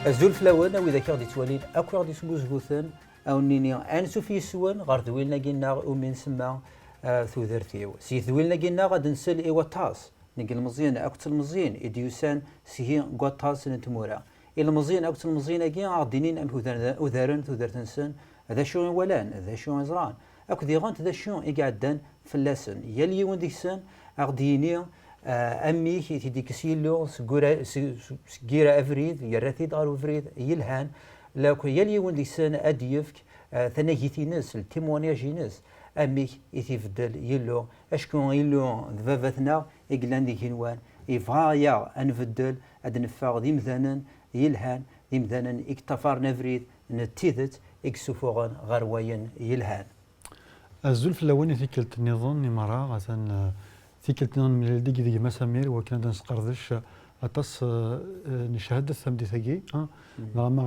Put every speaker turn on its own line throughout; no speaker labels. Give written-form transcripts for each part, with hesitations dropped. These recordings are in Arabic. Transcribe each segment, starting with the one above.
الزول فلاون وإذا كان دي توالين أكو دي سموزغوثن أو نيني أنسو في سوان غار ذويلنا قلنا ومن سما ثوذرتيو سي ذويلنا قلنا غاد نسل إيوا تاس نقل مزيان أكت المزيان إديوسان سيهي قوات تاس نتمورا إلا مزيان أكت المزيان أكين عادينين أم أذارن ثوذرتنسن هذا شو ولان هذا شو إزران أكو ديغانت هذا شو إقعدن في اللسن يلي ونديسن أغديني أمي كي تديك سيلو سجيرة أفريد يرثي دار أفريد يلهان لكن يلي وندي سنة أديفك ثناجيتي ناس التيمونياجي ناس أمي يتفدل يلو أشكون يلو ذبابتنا إقلان دي كنوان إفغايا أنفدل أدنفاغ ذي مثلا يلهان ذي مثلا إكتفار نفريد نتيذت إكسفوغان غروين يلهان
الزلف اللواني ثيكلت النظام نمرا غسان ثيكلت نظام من الدقي ذي مسامير وكان دنس قردش أتص نشهد الثمدي ثقي ما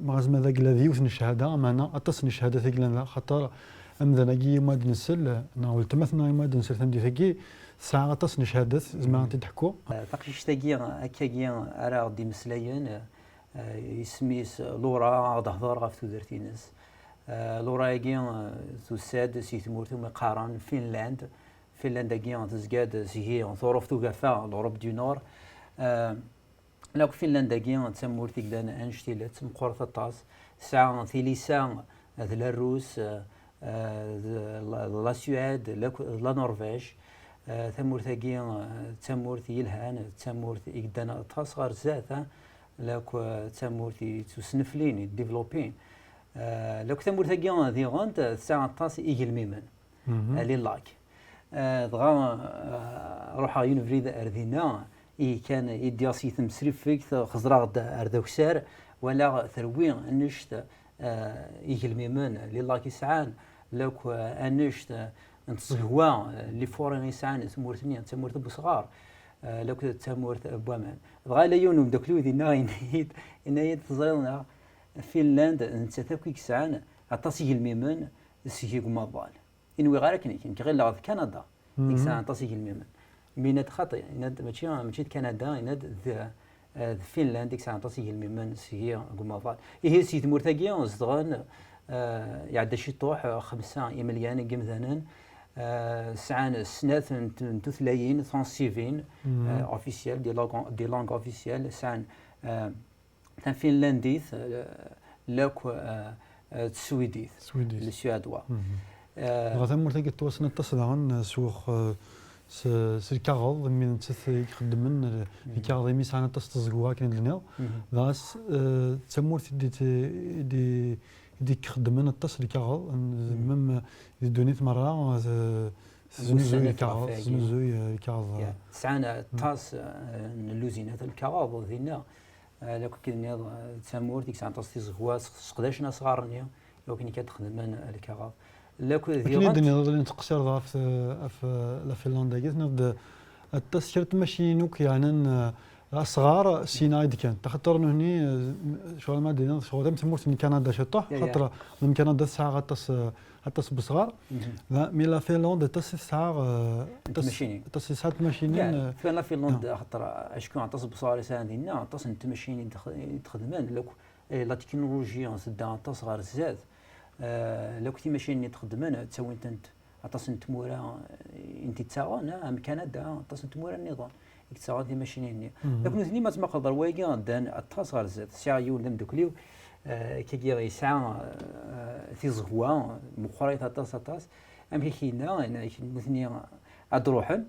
غسم ذاك الذي وث نشهده معنا أتص نشهد ثقي لنا خطر أم ذنقي ما دنسل ناول تمثنا ما دنسل ثمدي ثقي ساعة أتص نشهد زمان تضحكوا
فقش تقي أكيد أرى دي مسليين يسميس لورا ظهر غفتو درتينس لورا يجي تساد سيثمورتو مقارن فنلاند فنلندا تزقاد سيهي ظروف توقفا الأوروب دي نور لو فنلندا تسمور تقدان أنشتيلة مقورة الطاس ساعة ثيليسا ذا الروس لا سويد لا نرويج ثمور ثقي تسمور يلهان تسمور يقدان الطاس غير ذاته لو تسمور تسنفلين ديفلوبين لو تسمور ثقي ذي غانت ساعة الطاس يجي الميمن للاك دغا روحا ينفريد أردينا كان يدياسي تمسريف فيك خزراغ أردوكسار ولا ثروين أنشت يجي الميمن لله كيسعان لوك أنشت نتصهوا اللي فورين يسعان تمورتني تمورت بصغار لوك تمورت بوامان دغا لا يونم داكلو دينا إنايد تزرينا فنلاند نتساثاكو يسعان عطاسي الميمن سيجي مضال إنوي غيرك نيكين غير لغاية كندا إنسان تصيغ الميمن ميناد خاطئ إناد ماشي كندا إناد فنلاند إنسان تصيغ الميمن سيغي قمضان هي سي تمورتاكيا صدغان يعد شي طوح 5 مليون قمذانان سعان سنات تثلاين ثانسيفين اوفيسيال دي لانغ اوفيسيال سعان تان فنلانديث لوك السويديث السويدوا
غادا مرتقى توصلنا اتصل عن سوق سيركاغل من تث يخدمن الكاغ مي سانا تستزغوا كان لنا داس تسمورت دي يخدمن اتصل الكاغل مم دونيت مره زنزوي الكاغ زنزوي الكاغ
سانا تاس نلوزينات الكاغ ذينا لو كنا تسمورت ديك ساعه تستزغوا سقداشنا صغارني لو كان كتخدمن الكاغ
لكن الدنيا تقصر في فنلندا كيف التسكرت ماشي نوك يعني صغار سيناء كان تخطر هني شغل ما دينا شغل تموت من كندا شطح خاطر من كندا ساعه غتص بصغار مي لا فنلندا تس ساعه تس ساعه ماشينين
في فنلندا خاطر اشكون عطس بصغار ساندينا عطس تمشيني تخدمان لك لا تكنولوجيا سدا تصغر زاد لو كنتي ماشي اني تخدمنا تسوي انت عطاس نتمورا انت تساغون ام كندا عطاس نتمورا النظام تساغون دي ماشي اني لكن ثني ما تما قدر وايكا دان عطاس غير زاد ساعه يولم دوكليو كي ساعه في زغوا مخريط عطاس ام كينا انا مثني ادروحن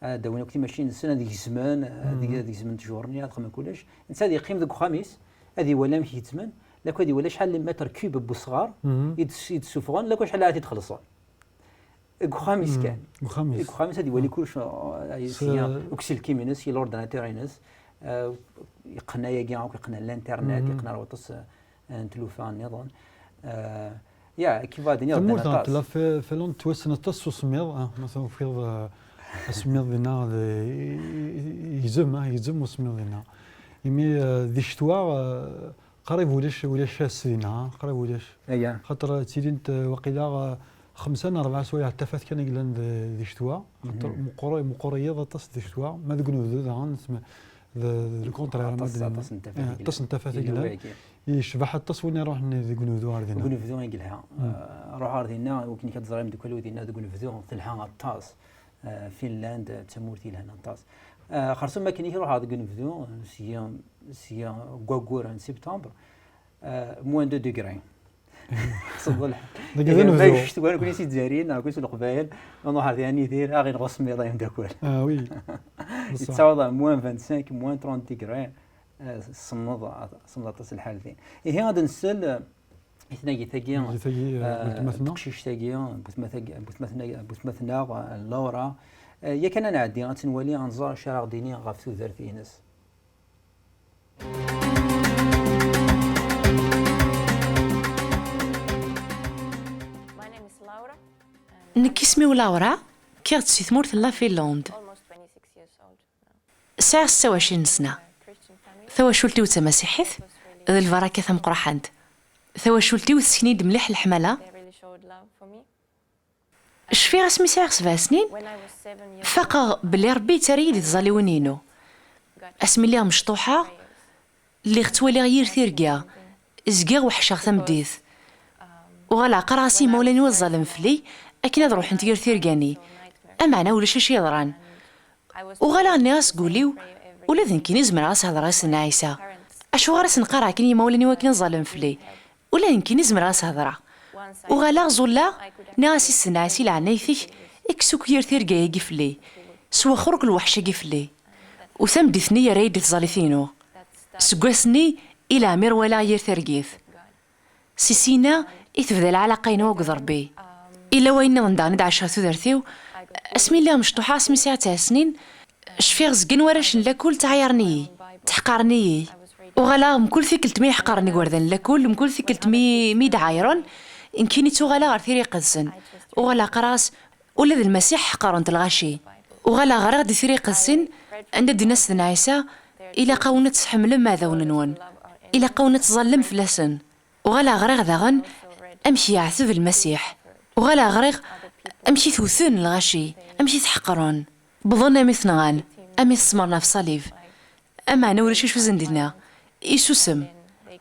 داوين كنتي ماشي السنه ديك الزمان ديك الزمان تجورني خدم كلش انسان يقيم ذاك الخميس هذه ولا مشي يتمن لك هذه ولا شحال متر كيوب بصغار يتسوفغون لك شحال عاد يتخلصون خامس كان خامس هذه ولي كلش اكسل كيمينس لورديناتورينس يقنا يا يقنا الانترنت يقنا روتس تلوفان نظام يا كيف هذه
نظام لا في لون توسن تصوصمير مثلا في اسمير دينا يزم وسمير دينا يمي ذي شتوا قريب ولاش السنه قريب ولاش خاطر تيدي انت وقيلا 5 4 سوايع تفات كان يقلن ذي شتوا خاطر مقوريه تص ذي شتوا ما ذقنو ذا الكونترير تص نتفاهق يشبح التص وين يروح نقولوا دينا
نقولوا يقلها روح ارضنا وكني كتزرع من دوك الودينا نقولوا تلها الطاس فنلاند تمورتي لهنا الطاس خرسوم ما كاين يروح هذا نقولوا سي غوغور ان سبتمبر موان 2 دوغري صدق باش تقول كل شيء تزارين كل شيء القبائل نروح هذه يعني دير غير نغص ميضا يوم داكول
وي
يتصاوض موان 25 موان 30 دوغري صمد الحال ذي هي غادي نسال اثناء ثقيان تقشيش ثقيان بثمثنا اللورا يا كان انا عندي غنولي غنزار شارع ديني غاف ثوثرت انس
نك اسمي لورا كيرت سي ثمورت لا فنلند ساعة 26 سنة ثوا شولتي وتمسيحيت ذا البركة ثم قرحانت ثوا شولتي وتسكنيد مليح الحملة شفي رسمي ساعة 7 سنين فقا بلي ربي تريد تزاليونينو اسمي ليها مشطوحة اللي غتولي غير ثيركا زكا وحشا ثمديث وغلا قراسي مولاني والظلم فلي اكيد نروح نتير ثيركاني امعنا ولا شي يضران وغلا الناس قوليو ولا ذنكي نزمر راس هضره سنا عيسى اشو غرس نقرا كني مولاني وكن ظلم فلي ولا يمكن نزمر راس هضره وغلا زولا ناسي سناسي لعنيثك اكسوك يرثير جاي فلي سوا خرق الوحشه قفلي وثم دثني ريد تزاليثينو سقسني الى مير ولا يرثير جيث سيسينا يتبدا العلاقه نوق ضربي الا وين ندان دعشا ثورثيو اسمي الله مشطوحه اسمي ساعه 9 سنين شفيغ زقن وراش لاكل تعيرني تحقرني وغلا مكل ثقلت مي حقرني وردن لاكل مكل ثقلت مي دعايرون ان كيني تو غلا غير ثيري قدسن وغلا قراس ولا ذا المسيح حقرون الغاشي وغلا غير غدي ثيري قدسن عند الناس عيسى الى قاونه تحمل ماذا وننون الى قاونه تظلم فلسن وغلا غير غداغن امشي يعثب المسيح وغلا غير امشي ثوثن الغاشي امشي تحقرون بظن مثنغان امي سمرنا في صليب اما انا ولا شي زندنا يسوسم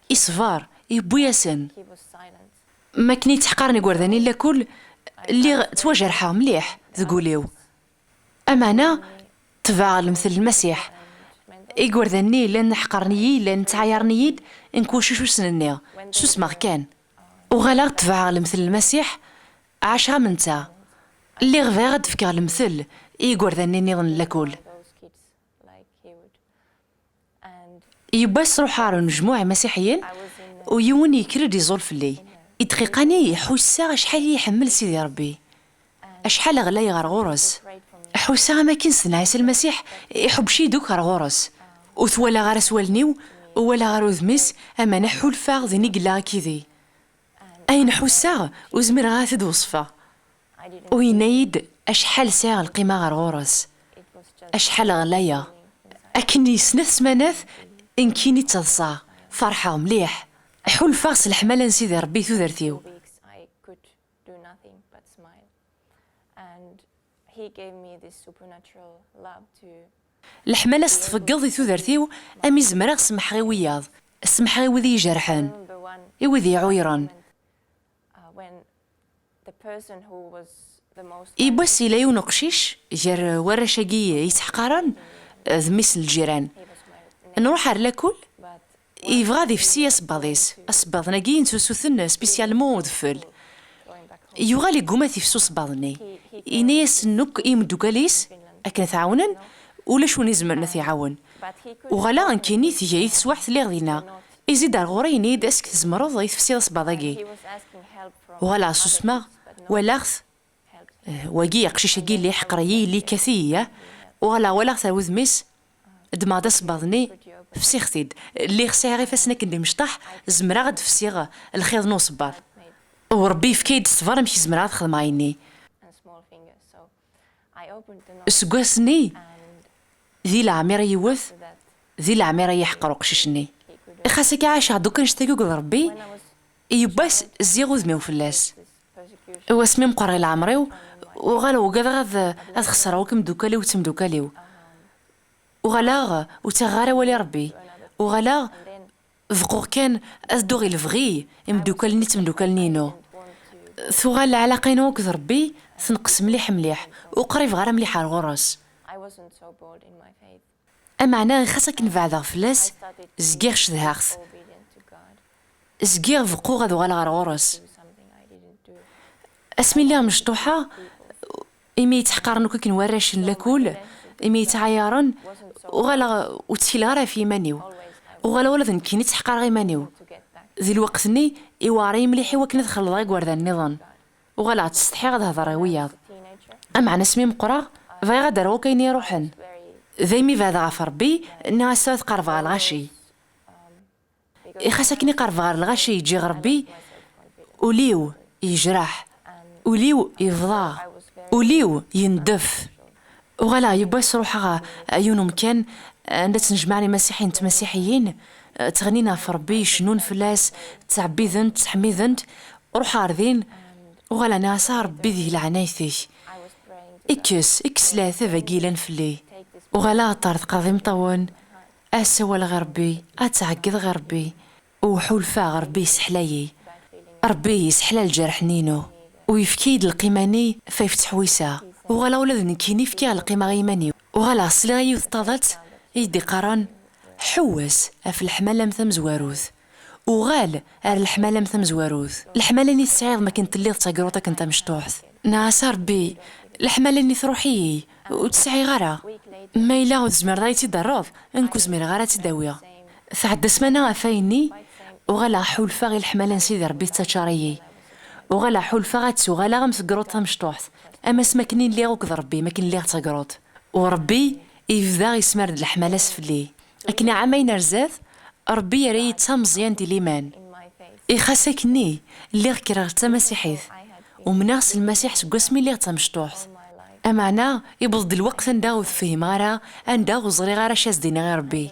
يصفار يبوياسن ما كني تحقرني قرداني الا كل اللي تواجرحها مليح تقوليو اما انا تبع مثل المسيح يقرداني لان نحقرني لان تعايرني نكون شو سنني شو اسمه كان وغلا تبع مثل المسيح عاشها منتا اللي غير تفكر المثل يقول ذا نظن لكل يبس روحار مجموعة مسيحيين ويوني يكرد يزول فلي يدقيقاني يحوسا شحال يحمل سيدي ربي اشحال غلا يغار غورس حوسا ما كنس نعيس المسيح يحب شي دوك غورس وثولا غار سوالنيو ولا غار ذمس اما نحو الفاغ ذي نقلا كذي اين حوسا وزمير غاثد وصفه وينايد اشحال ساعة القيمة غير غورس اشحال غلايا اكني سنث سمانث ان كيني تضصى فرحة مليح حول فاغس الحمالة نسيدي ربي ثوثرتيو الحمالة ستفقض ثوثرتيو امي زمرا سمح غي وياض سمح غي وذي جرحان وذي عويران يبس إلا يونقشيش جر ورا شقية يتحقران ذميس الجيران نروح على لاكل يبغى ذي فسي أصباضيس أصباض ناقي نسوسوثن سبيسيالمون ودفل يغالي قوماتي في صباضني إنيس نوك إمدوكاليس أكن ثعاونن ولا شو نزمرنا ثيعاون وغلا انكيني ثيجي سواحث لي غدينا يزيد الغوري ينيد اسك تزمرض يفسي أصباضاكي وغلا سوسما ولاغث واقي يقشيش قيل لي حقريي لي كثية ولا ثاوذ ميس دماغ صباضني في سيختيد اللي خسي غير فاسنا كندي مشطح زمرا غد في صيغه الخيض نو صباط وربي في كيد صفار ماشي زمرا تخدم عيني سكواسني ذي العميرة يوث ذي العميرة يحقرو قشيشني خاصك عايش دوكا نشتاقو قد ربي يباس زيغو ذميو فلاس واسمي مقري العمريو وغالو قد غاد خسراوكم دوكاليو وتم دوكاليو وغلا وتغارا ولي ربي وغلا فقوق كان أذدو الفغي مدوكلني تمدوكلنينو ثوغال العلاقين وكذ ربي تنقص مليح مليح وقريب غير مليح على الغرس أمعنا خاصك نفعذا فلاس زكيغ شدهاغث زكيغ فقو غادو غالا غار غرس اسمي الله مشطوحة إمي يتحقرن وكاك نوراشن لاكول إمي يتعايرن وغالا وتسيل غير في مانيو وغالا ولد نكيني تحقر غي مانيو ذي الوقتني إواري مليحي وكنا دخل ضايق وردا النظام وغالا تستحي غاد هضر وياض أمعنا اسمي مقرا فاي غادر وكاين يروحن ذيمي فهذا غاف ربي إنها سوات قرب غا الغاشي إخاسكني قرب غا الغاشي يجي غربي وليو يجرح وليو يفضى وليو يندف وغلا يباس روحها عيونهم كان عندها تنجمعني مسيحيين مسيحيين تغنينا في ربي شنون فلاس تعبي ذنت تحمي ذنت روح عارضين وغلا ناسا ربي ذي العنايثي اكس لا ثبقيلا فلي وغلا طارد قاضي مطون اسوى لغربي اتعقد غربي وحول فا غربي يسحلاي ربي يسحلا الجرح نينو ويفكيد القيماني فيفتح ويسا وغلا ولد نكيني فكي القيمة غيماني وغلا صلي يوطادت يدي قران حوس في الحمالة مثم زواروث وغال ار الحمالة مثم زواروث الحمالة ني تسعيض ما كنت اللي تقروطا كنت مشطوحث ناس ربي الحمالة ني تروحي وتسعي غارة ما إلا وزمر ضايتي ضرب انكو زمير غارة تداوية ثعد سمانا غفايني وغلا حول فاغي الحمالة نسيدي ربي تتشاريي وغلا حول فاغات وغلا غمس قروطها مشطوحث اما سماكنين لي غوك ربي ما كاين لي تقروط وربي يفدا يسمرد الحمالة سفلي لكن عامين رزاث ربي يريد مزيان دي ليمان إخاسكني اللي غكرا غتا مسيحيث ومناغس المسيح سقسمي اللي غتا مشطوحث أمعنا يبض الوقت نداوذ فيه مارا نداوذ زري غارا شازدينا غير ربي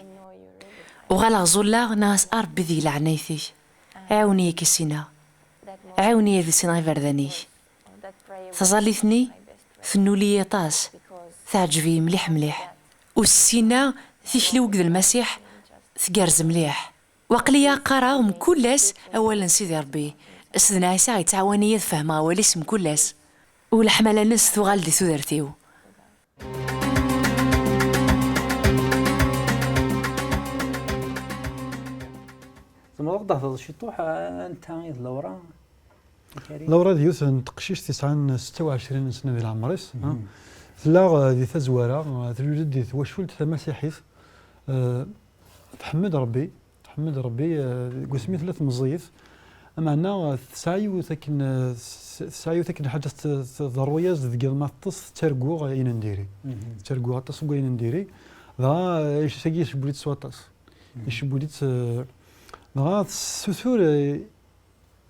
وغالا غزولا ناس ربي ذي لعنايثي عاوني يا كسينا عاوني يا ذي سينا غيرداني تظليثني ثنولي طاس تعجبي مليح مليح والسينا ثيشلي وقد المسيح ثقارز مليح وقليا قراهم كلاس اولا سيدي ربي اسدنا عيسى يتعاوني فهمها وليس مكلاس والحمل الناس ثغال دي ثودرتيو
ثم وضح الشطوح انت لورا
لورا ديوث تقشيش 26 سنه ديال عمريس لا ذي تزوارا تولد دي وشولت مسيحيث تحمد ربي قسمي ثلاث مزيث معنا تسعيو ثاكن حدث ضرويه ذي ما تص ترقو غاين نديري ترقو غاطس غاين نديري ذا ايش ساكيش بوليت سواطاس ايش بوليت ذا سثور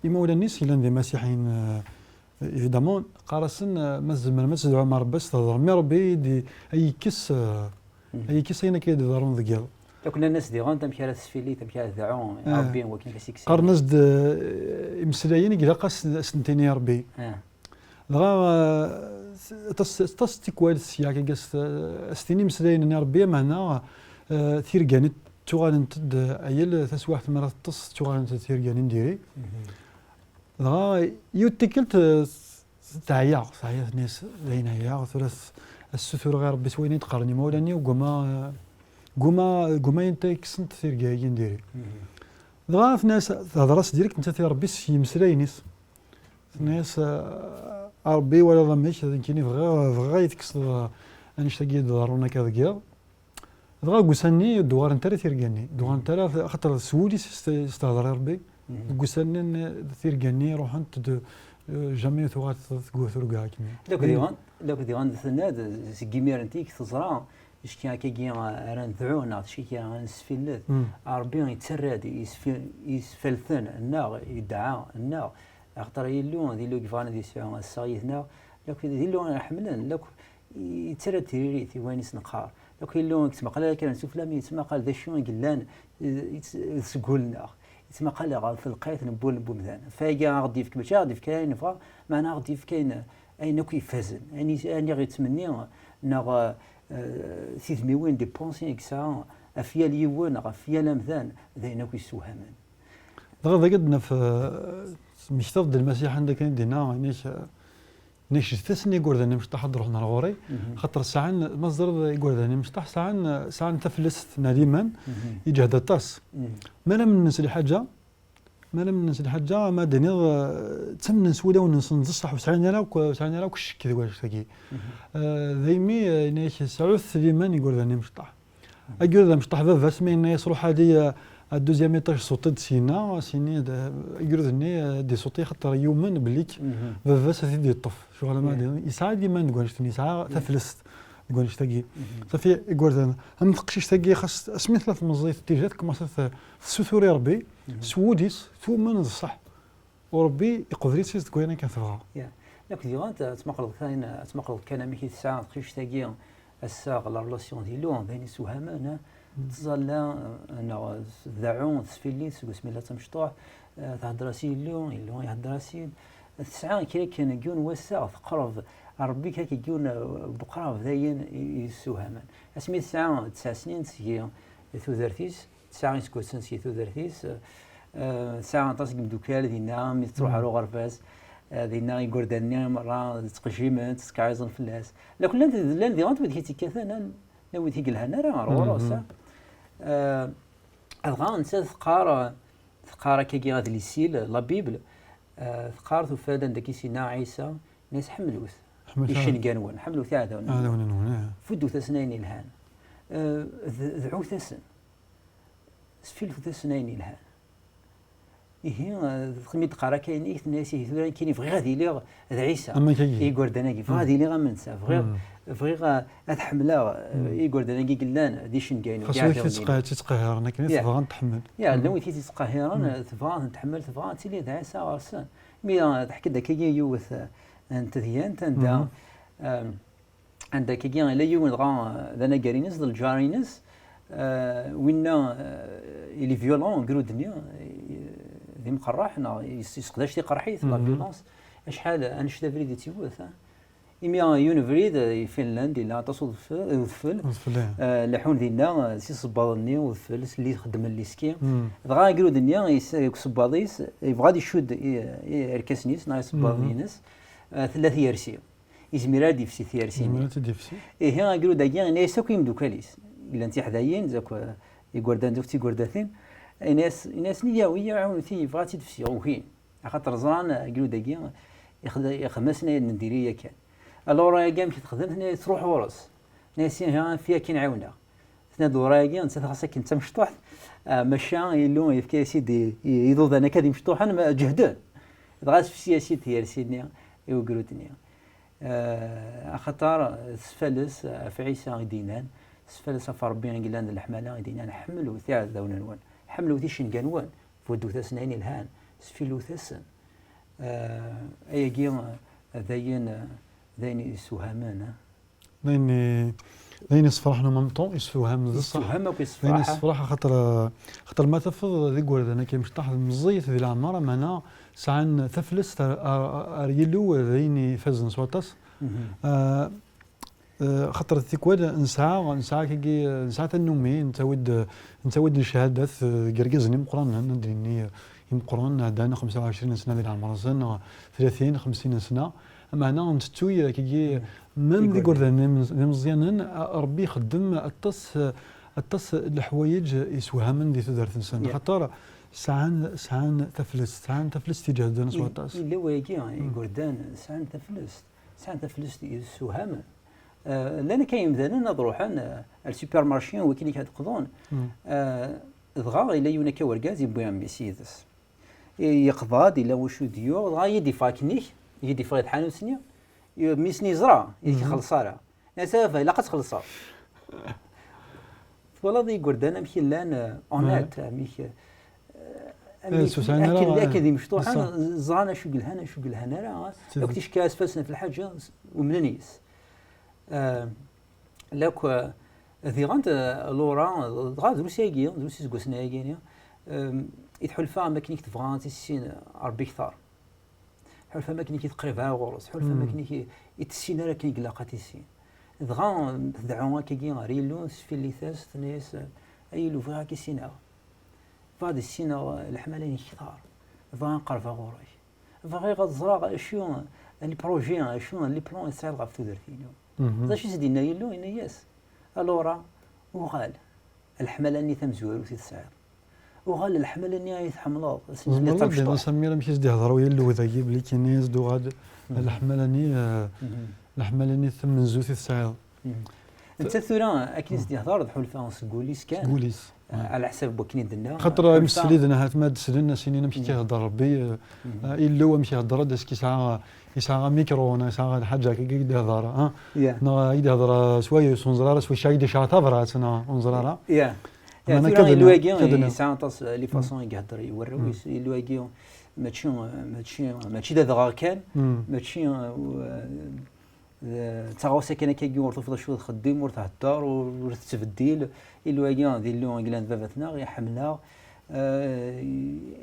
يمولا الناس اللي عندي مسيحيين ايفيدامون قارسن مازال ما تدعو مع ربي تهضر مي ربي دي اي كيس اين كيدارون ذكيال
كنا الناس دي غان تمشي على سفيلي تمشي على ذعون ربي وكين كسيكسي
قرنز مسلايين كذا قاس سنتين يا ربي دغا تستيكوال سياكي قاس استيني مسلايين يا ربي معنا ثيرغاني توغان تد ايل تسواح مرات تص توغان ثيرغاني نديري دغا يوتيكلت تعيا ناس لين هيا ثلاث السثور غير ربي سويني تقرني مولاني قوما انت كسنت ثيرغاي نديري دغا في ناس هضرس ديريكت انت ثي ربي يمسلاينيس ناس ربي ولا ضميش كاينين فغا يتكس انشتاقي ضرونا كذا دغا قساني دوار انت ثيرغاني دوار انت خاطر سولي استهضر ربي قساني ثيرغاني روح انت جامي ثوات تقوثر كاع كيما
دوك ديغان ثناد سكيمير انتيك تزرع شكي كي ران ذعونا شكي نسفلت ربي يتسرد يسفلثن النار يدعى النار اختار يلون ديلو كيفانا دي سفان الصايثنا لك ديلو حملن لك يتسرد تيريث وينس نقار لك يلون كما قال كان سفلامي تما قال ذا شون قلان يسقولنا تما قال غا في القيت نبول بومثان فايا غدي فيك باش غدي كاين فا معنا غدي كاين اين كيفازن يعني غيتمني نغ ثيثميوين دي بونسي إكسا أفيا ليون غفيا لمثان ذينا كيسوهامان
ضغط قدنا في مشتفض المسيح عندك دينا نيش تسني يقول مش تحضر روحنا الغوري خاطر ساعن مصدر يقول مش تح ساعن تفلست نادما يجهد الطاس ما لم ننسى حاجه ما دني تسمن سودا ونصح وسعنا لا وش كذا واش تاكي ذيمي نيش سعوث ديما يقول مش تح اقول مش تح بس من يصروح هذه الدوزيام ايطاج صوتي سينا يقول دي صوتي خاطر يومن بليك فاس دي الطف شغل ما يساعد ديما نقول يساعد تفلست يقول تاكي صافي يقول هم تقشيش تاكي خاص اسمي ثلاث مزيت اتجاهات كما سثوري ربي سوديس ثم نصح وربي يقدر يسير تقول انا كنتبغى
لكن ديما تمقلد كلامك الساعه تقشيش تاكي الساغ لا ريلاسيون ديالو بين سوهامان تظل انا ذاعون تسفيليت بسم الله تمشطوح تهضر سيلو يهضر سيل الساعه كان يكون وسع تقرب ربي كيكون بقراب ذاين يسوهامان اسمي الساعه 9 سنين سي ثوذرتيس 9 سكوسن سي ثوذرتيس ساعه تاسك مدوكال دينا ملي تروح على غرفاس دينا يقردني مره تقجيمات تسكايزن فلاس لكن لان دي غانت بدي تيكاثنا لو تيقلها نرا روسا أبغى نسى ثقارة كي غاد ليسيل لا بيبل ثقار تفاد عندك سيدنا عيسى ناس حملوث يشن كانون حملوث هذا فدو ثسنين الهان ذعو ثسن سفيل ثسنين الهان هي خميت قرا كاين ايث ناس كاين فغي غادي لي عيسى يقول دناكي فغادي لي غمنسى فغي اتحملا يقول دناكي قلنا دي شن كاين
خاصك تتقهر كاين تبغى نتحمل
لو تي تتقهر تبغى نتحمل تبغى تيلي ذا عيسى غرسان مي تحكي داك كي يوث انت ديانت انت عندك كي لا يوم دغا ذا قارينس ذا الجارينس وينا اللي فيولون قرو الدنيا ذي مقرحنا يسقداش تيقرحيت لا فيولونس شحال انا شتا فريد تيوث إميا يونيفريد فنلند إلا تصل وذفل لحون دينا سي صباضني وذفل اللي خدم الليسكي دغا يقولوا دنيا يصباضيس يبغى يشد يركسنيس ناي صباضينس ثلاث يرسي يزمير ديفسي ثيرسي إيه هنا يقولوا داكيا ناس كيم دوكاليس إلا أنت حدايين زاك يقردان دوك تيقرداثين ناس نياوية عاون ثي بغا تدفسي وهين خاطر زران يقولوا داكيا يخمسنا نديريا كان الورا كام كي تخدم تروح ورس ناسين فيها كي نعاونا ثنا دورايا انت خاصك انت مشطوح مشى يلو يفكي سيدي يضوض انا كذي مشطوح انا جهدان غاس في سياسي هي سيدني يوغروتني خطر سفلس في عيسى دينان سفلس في ربي قلنا الحماله دينان حملوا ثاع ذونن حملوا ذي شنقانوان فودو ثسنين الهان سفلوا ثسن اي كيما ذين يسوهامان
ذين يصفرحنا ممطون يسوهام
الصح
ذين يصفرح خاطر ما تفض ذي قول انا كي مشطح المزيت ذي العماره معنا ساعن تفلس اريلو ذين فزن سواتس خاطر تيكواد نسعى كي نسعى النومي نتاود الشهادات قرقزني مقران ندريني يمقرون عندنا 25 سنه ديال العمر زين 30 50 سنه معنا نتوي كي ميم دي قردان مزيانين ربي يخدم الطس الحوايج يسوها من دي تدار تنسان خاطر ساعان تفلس تجاه الناس والطاس
اللي هو يجي قردان ساعان تفلس يسوها من لان كاين مثلا نروحان السوبر مارشي هو كي كتقضون دغا الا يونا كوركاز يبويا ميسيدس يقضى الا وشو ديو دغا يدي فاكنيك يدي فايد حانوسني ميسني زرا يخلصها نسافه الا قتخلصها والله ذي قردان مشي لان اونات مشي اكيد مفتوحه زرانا شو قلها راه وقتاش كاس فاسنا في الحاجه ومنيس لك ذي غانت لورا غاد روسياكي روسيس كوسناكي يتحلفا ما كاين تبغى تسين ربي كثار حلفا ما كاين تقريبها غورس حلفا ما كاين يتسين راه كاين قلاقه تسين دغا تدعوا كي ريلو في اللي ثاس ناس اي لو فيها كي سينا بعد السينا الحملين كثار فان قرفه غوراي فغي غزرا شو لي بروجي شو لي بلان يسال غاف تودرتينو ذا شي زدينا يلو ان ياس الورا وغال الحملاني تمزور وسي تسعير وغال الحملاني يتحملوا
اللي طبشوا سميرا ماشي زدي هضروا يلو ذاكي بلي كينيز دو غاد الحملاني ثم زوثي تسعير
انت ثورا اكيد زدي هضر حلفانس قوليس كان
قوليس
على حساب بوكين دنا
خاطر مسليدنا هات ماد سلنا سنين مشي كيهضر ربي الا هو مشي يهضر داس يسعى ميكرو يسعى حاجه كي يهضر ها يهضر شويه سونزراره شويه شايد شاطبرات انا انزراره
انا كذا الواقي يسعى تص لي فاصون يهضر يورو الواقي ماشي دغا كان ماشي تغوسا كان كي ورث فضل شويه خديم ورث الدار ورث تبديل الواقي ديال لو انجلاند بابتنا يا حمله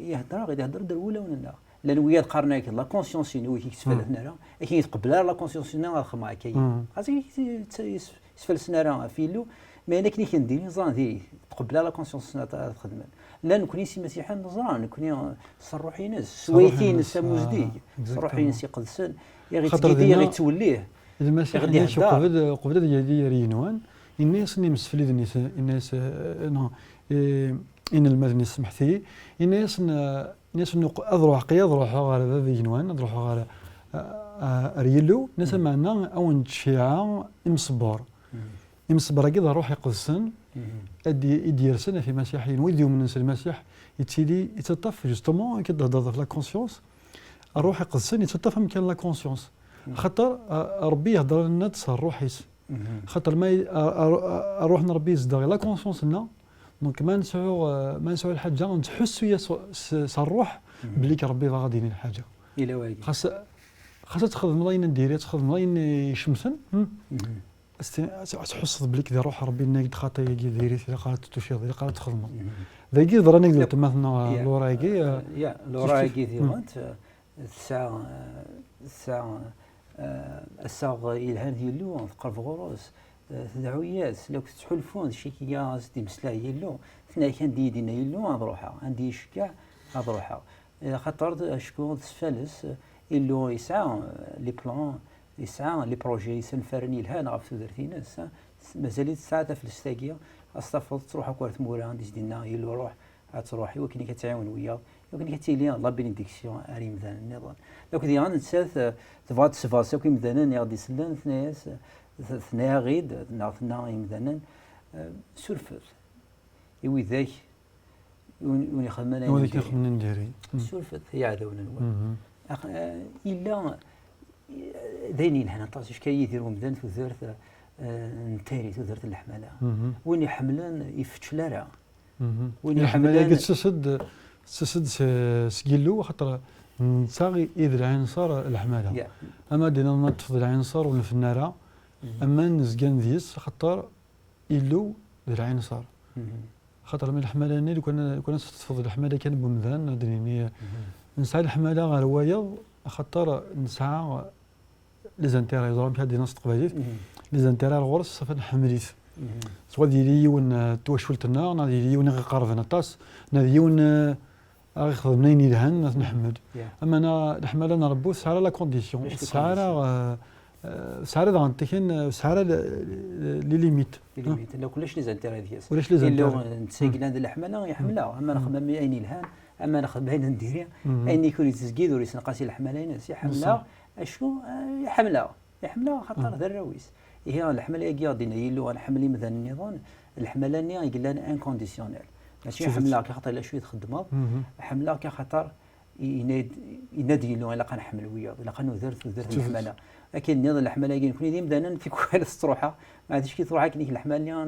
يهضر دروله ولا لان ويا قارناك لا كونسيونس نو كي تسفل هنا كي يتقبل لا كونسيونس نا الخما كاين خاصك يسفل سنارا فيلو ما انا كني كندير نظام ديالي تقبل لا كونسيونس نا تخدم لا نكوني سي مسيحا نظام نكوني صروحي ناس سويتين سموزدي صروحي ناس يقدسن يا غير تقيدي غير توليه
المسيح نشوف قبل ديالي رينوان الناس اللي مسفلين الناس ان المدني سمحتي الناس اضروح قياض على باب ينوان اضروح على ريلو ناس معنا او نتشيع مصبر كي روح يقدسن ادي يديرسن في مسيحيين ويديو من المسيح يتسيلي يتطف جوستومون كي تهضر في لا كونسيونس الروح يقدسن يتطف كان لا كونسيونس خاطر ربي يهضر لنا تصرف حيس خاطر ما روحنا ربي يزدغ لا كونسيونس لنا دونك ما نسعوا الحاجه نتحس ويا صروح بلي ربي غادي يدير الحاجه
الى واقي
خاصها تخدم لاين نديري تخدم لاين يشمسن تحس بلي كذا روح ربي ناقد خاطي ديري في قالت توشي قالت تخدم ذاكي ضرا نقدر تمثلنا لورايكي
يا لورايكي ديالت الساعه الهان ديالو قرب غروس تدعويات لو كنت تحلفون شي كياس دي مسلا يلو حنا كان دينا يلو نروحها عندي شكاع نروحها خاطر شكون تفلس يلو يسعى لي بلان يسعى لي بروجي يسنفرني الهان غاف درتي ناس مازال ساعه في الاستاكيه اصطفط تروح كوارت مورا عندي دينا يلو روح تروحي وكني كتعاون وياه وكني كتيلي لا بينيديكسيون اري مثلا النظام لو كنت نسات تفات سفاسي وكي مثلا يغدي سلان ناس ثنايا غيد ثنا مثلا سورفر يوي ذاك وني خدمنا
وني كنخدم نديري
سورفر هي عدونا الا داينين هنا طاش كاي يديروا مثلا تزرت نتاري تزرت الحمله وين يحملن يفتش لها
وين يحملن تسد سكيلو خاطر نساغي اذ العنصر الحمله اما دينا نطفض العنصر ولا في النار اما نزكان ديس خاطر إلو العنصر خاطر من الحملاني لو كنا تفضل الحمله كان بمذان دريني نسعى الحمله غير وايض خاطر نسعى لي زانتيري ضرب هذه نص قباليت لي زانتيري الغرس صافي نحمليت سوا ديالي ون توشولتنا نادي ون قربنا طاس نادي ون اخذ منين يدهن نحمد اما انا الحمله نربو سعر لا كونديسيون سعر غنتكن سعر لي ليميت
لو كلش لي زانتيري دياس
ولاش لي زانتيري
لو نتساقنا هذه الحمله يحملها اما نخدم عيني الهان اما نخدم بين نديرها عيني يكون يتسقيد وريس نقاسي الحمله يحملها اشنو يحملها خاطر ذراويس هي الحمله يا دينا يلو الحمله مثلا النظام الحمله ني يقول لنا ان كونديسيونيل ماشي حمله كي خاطر لا شويه تخدمها حمله كي خاطر ينادي له الا كنحمل وياه الا كانوا درت الحمله لكن النظام الحمله يكون ديما مثلا في كل تروحها ما عادش كي تروح كنيك الحمله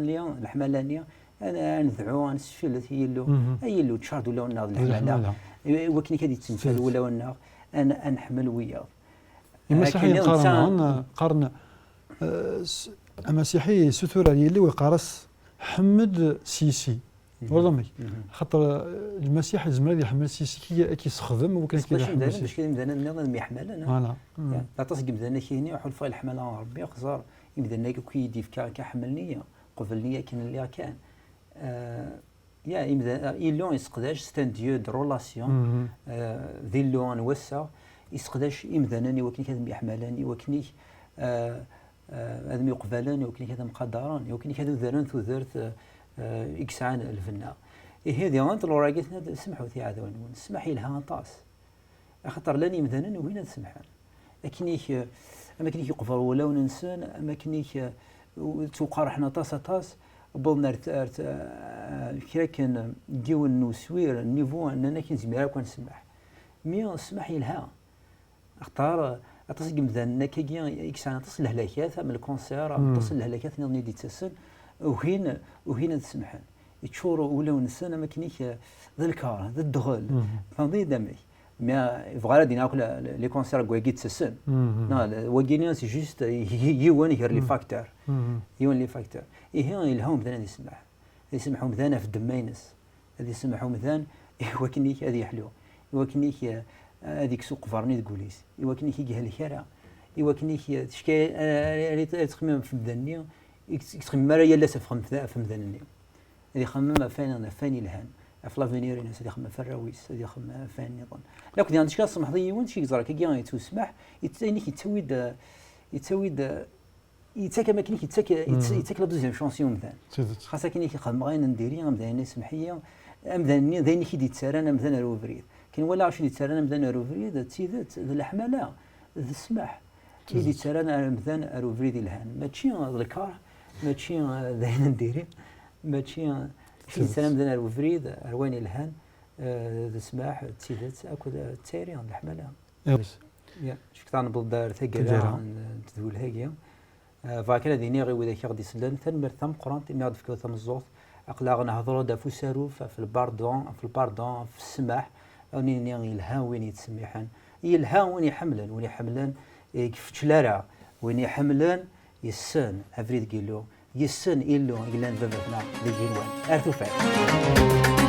انا ندعو نسفل هي له تشارد ولا الحمله وكني كدي تمثل ولا انا نحمل وياه
المسيحي قارن المسيحي ستورة اللي ويقارس حمد سيسي ورضمي خاطر المسيح زمري يحمل سيسي كي يستخدم وكان
كيحمل باش كاين مثلا النظام يحمل انا
فوالا
لا تصق مثلا كيني وحل فاي الحمله ربي خزار يبدا ناك كي يدي كحملنيه قبل كان اللي كان يا يبدا إلون يسقداش ستان ديو دو رولاسيون ذي اللون وسع يسقداش يمدانني وكني كذا يحملاني وكني هذا يقبلاني وكني كذا مقدراني وكني كذا ذران ثوذرت إكسعان الفنا هذه أنت لو راقتنا سمحوا في هذا ونقول سمحي لها طاس خاطر لاني مثلا وين نسمحان لكنيك اما كنيك يقفر ولا وننسان اما كنيك توقارحنا طاس بولنا كي كان نجيو نسوير النيفو اننا كنزمير كون نسمح مي سمح لها اختار اتصل مثلا كي اكسان تصل لهلاكات من الكونسير تصل لهلاكات ني دي تسن وهنا تسمحان يتشور ولا ونسان اما كنيك ذا الكار ذا الدغل فنضي دمي مي فغالا دينا كل لي كونسير كويت تسن نا وكينا سي جوست يوان غير لي فاكتور يوان لي فاكتور هي الهوم مثلا يسمحوا مثلا في الدماينس هذه يسمحوا مثلا وكنيك هذه حلو وكنيك هذيك سوق فرني تقوليس وكنيك يجي هالكرا وكنيك تشكي تخمم في مدني تخمم مرة يلا سفخم في مدني هذه خمم فاني الهان في لافينير الناس اللي يخمم في الراويس اللي يخمم في النظام لكن عندك كاس محظي وين شي زرا كي يتسمح يتسينيك يتسويد يتسكى ماكنيك يتسكى لا دوزيام شونسيون مثلا خاصة كاين يخمم غير نديري مثلا سمحيه مثلا ذاين كي يتسارنا مثلا روفريد كاين ولا عرفتي يتسارنا مثلا روفريد تيدت الحمله السماح كي يتسارنا مثلا روفريد الهان ماشي الكار ماشي ذاين نديري ماشي في سلام دنا الوفريد ارواني الهان السماح تسيدات اكو تسيري عند الحمله يا شكرا بالدار ثقيله تدول هاكيا فاكر ديني غير وذاك غادي سلان تنمر ثم قرانت ما غادي ثم الزوط اقلا نهضروا دا فسارو في الباردون في السماح اني الها وين يتسمحان الها وين يحملن كيف تشلارا وين يحملن يسان افريد كيلو يسن إلو إلان بابتنا لجينوان أرتو فعل